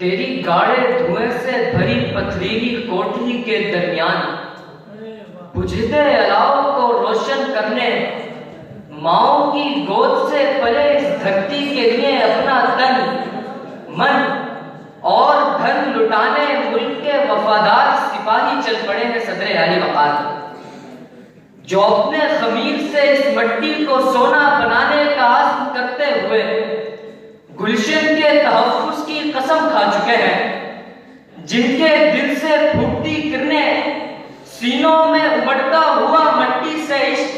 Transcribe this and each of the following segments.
तेरी गाढ़े धुएं से भरी पथरीली कोठरी के दरमियान बुझते अलाव को रोशन करने माओ की गोद से पले इस धरती के लिए अपना तन मन और धन लुटाने मुल्क के वफादार सिपाही चल पड़े हैं सदरे आली वकार, जो अपने खमीर से इस मट्टी को सोना बनाने का आज़्म करते हुए गुलशन के तहफ्फुज़ की कसम खा चुके हैं, जिनके दिल से फूटती किरणें सीनों में उमड़ता हुआ मट्टी से इश्क,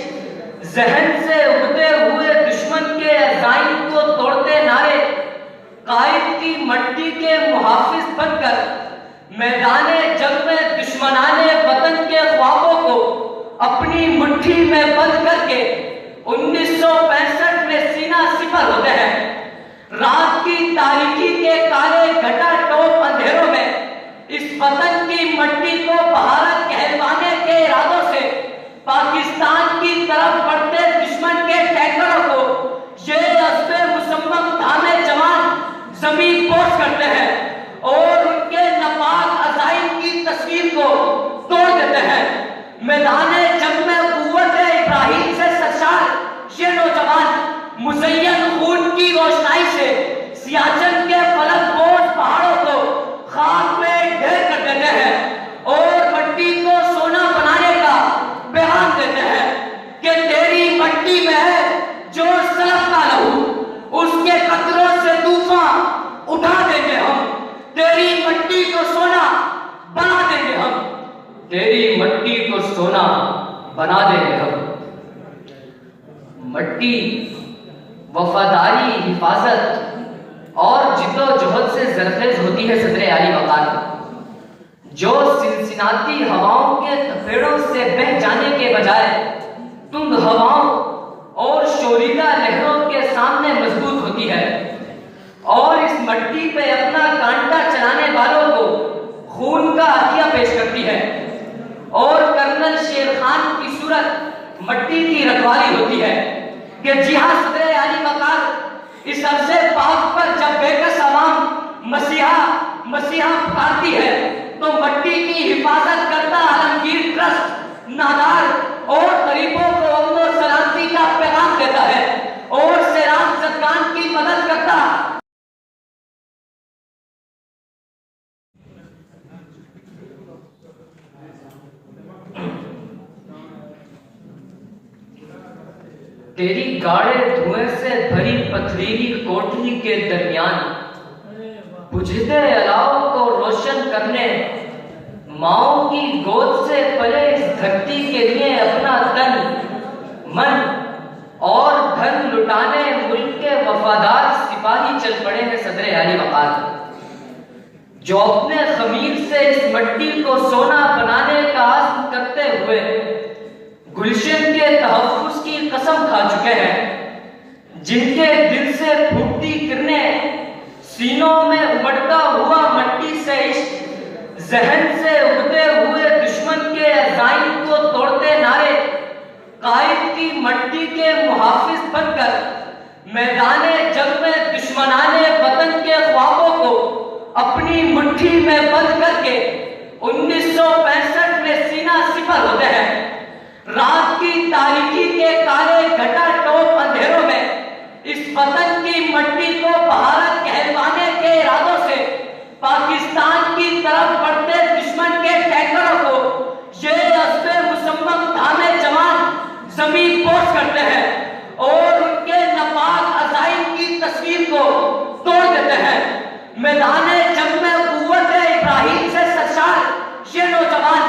जहन से उगते हुए दुश्मन के अज़ाइम को तोड़ते नारे, कायद की मट्टी के मुहाफिज बनकर मैदाने जंग में दुश्मनाने वतन के ख्वाबों को अपनी मुट्ठी में बंद करके 1965 में सीना सिपर होते हैं। रात की तारीकी के काले घटा टोप अंधेरों में इस वतन की मट्टी को बहारत कहलवाने के इरादों से पाकिस्तान की तरफ बढ़ते दुश्मन के टैंकरों को ये अज़्मे मुसम्मम थामे जवान जमीन पोश करते हैं और उनके नापाक अज़ाइम की तस्वीर को तोड़ देते हैं। मैदाने जंग में कुव्वत इब्राहिम से सरशार ये नौजवान मुज़य्यन खून की रोशनाई से सियाचिन के फलक बोझ पहाड़ों को खाक में ढेर कर देते हैं और मट्टी को सोना बनाने का पैगाम देते हैं कि तेरी मट्टी में है जो सलफ का लहू, उसके कतरों से तूफान उठा देंगे हम, तेरी मट्टी को सोना बना देंगे हम, तेरी मट्टी को सोना बना देंगे हम। मट्टी वफादारी, हिफाजत और जिद्दोजहद से जरखेज होती है सदरे आली वकार, जो सिनसिनाती हवाओं के थपेड़ों से बह जाने के बजाय तुंग हवाओं और शोरीला लहरों के सामने मजबूत होती है और इस मट्टी पे अपना कांटा चलाने वालों को खून का हथिया पेश करती है और कर्नल शेर खान की सूरत मट्टी की रखवाली होती है कि जी हाँ सदरे आली वकार, इस अरसे पाक पर जब बेकस अवाम मसीहा पुकारती है तो मट्टी की हिफाजत करता आलमगीर ट्रस्ट नादार और गरीबों को अमन और सलामती का पैगाम देता है और सैराम ज़दगान की मदद करता तेरी गाढ़े धुएं से भरी पथरीली कोठरी के दरमियान बुझते अलाव को रोशन करने माओ की गोद से पले इस धरती के लिए अपना तन मन और धन लुटाने मुल्क के वफादार सिपाही चल पड़े हैं सदरे आली वकार, जो अपने खमीर से इस मट्टी को सोना बनाने का आज़्म करते हुए गुलशन के तहफ्फुज़ की कसम खा चुके हैं, जिनके दिल से फूटती किरणें सीनों में उमड़ता हुआ मट्टी से इश्क, जहन से उगते हुए दुश्मन के अज़ाइम को तोड़ते नारे, कायद की मट्टी के मुहाफिज बनकर मैदाने जंग में दुश्मनाने वतन के ख्वाबों को अपनी मुट्ठी में बंद करके 1965 में सीना सिपर होते हैं। रात की तारीकी के काले घटा टोप अंधेरों में इस वतन की मट्टी को बहारत कहलवाने के इरादों से पाकिस्तान की तरफ बढ़ते दुश्मन के टैंकरों को ये अज़्मे मुसम्मम थामे जवान जमीन पोश करते हैं और उनके नापाक अज़ाइम की तस्वीर को तोड़ देते हैं। मैदाने जंग में कुव्वत इब्राहिम से सरशार ये नौजवान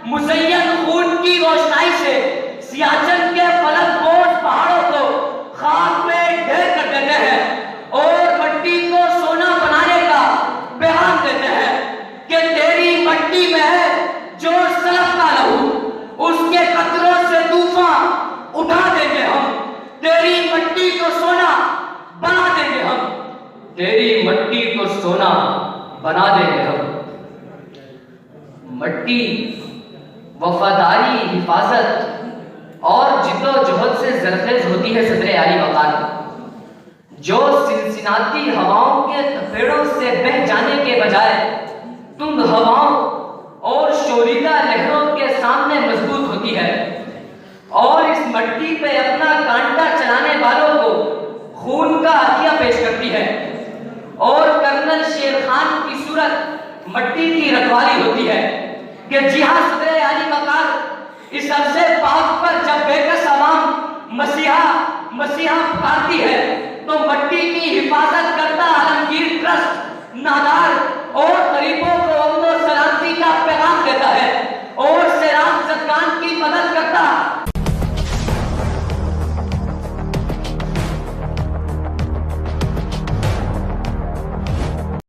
मुज़य्यन खून की रोशनाई से सियाचिन के फलक बोझ पहाड़ों को खाक में ढेर कर देते हैं और मट्टी को सोना बनाने का पैगाम देते हैं कि तेरी मट्टी में है जो सलफ का लहू, उसके कतरों से तूफान उठा देंगे हम, तेरी मट्टी को सोना बना देंगे हम, तेरी मट्टी को सोना बना देंगे हम। मट्टी वफादारी, हिफाजत और जिद्दोजहद से जरखेज होती है सदरे आली वकार, जो सिलसिला चिलचिलाती हवाओं के थपेड़ों से बह जाने के बजाय तुम हवाओं और शोरीला लहरों के सामने मजबूत होती है और इस मट्टी पे अपना कांटा चलाने वालों को खून का हथिया पेश करती है। और कर्नल शेर खान की सूरत मट्टी की रखवाली होती है कि जिहां सदरे अली मकार इस अरसे पाक पर जब बेकस अवाम मसीहा मसीहा पुकारती है तो मट्टी की हिफाजत करता आलमगीर ट्रस्ट नादार और गरीबों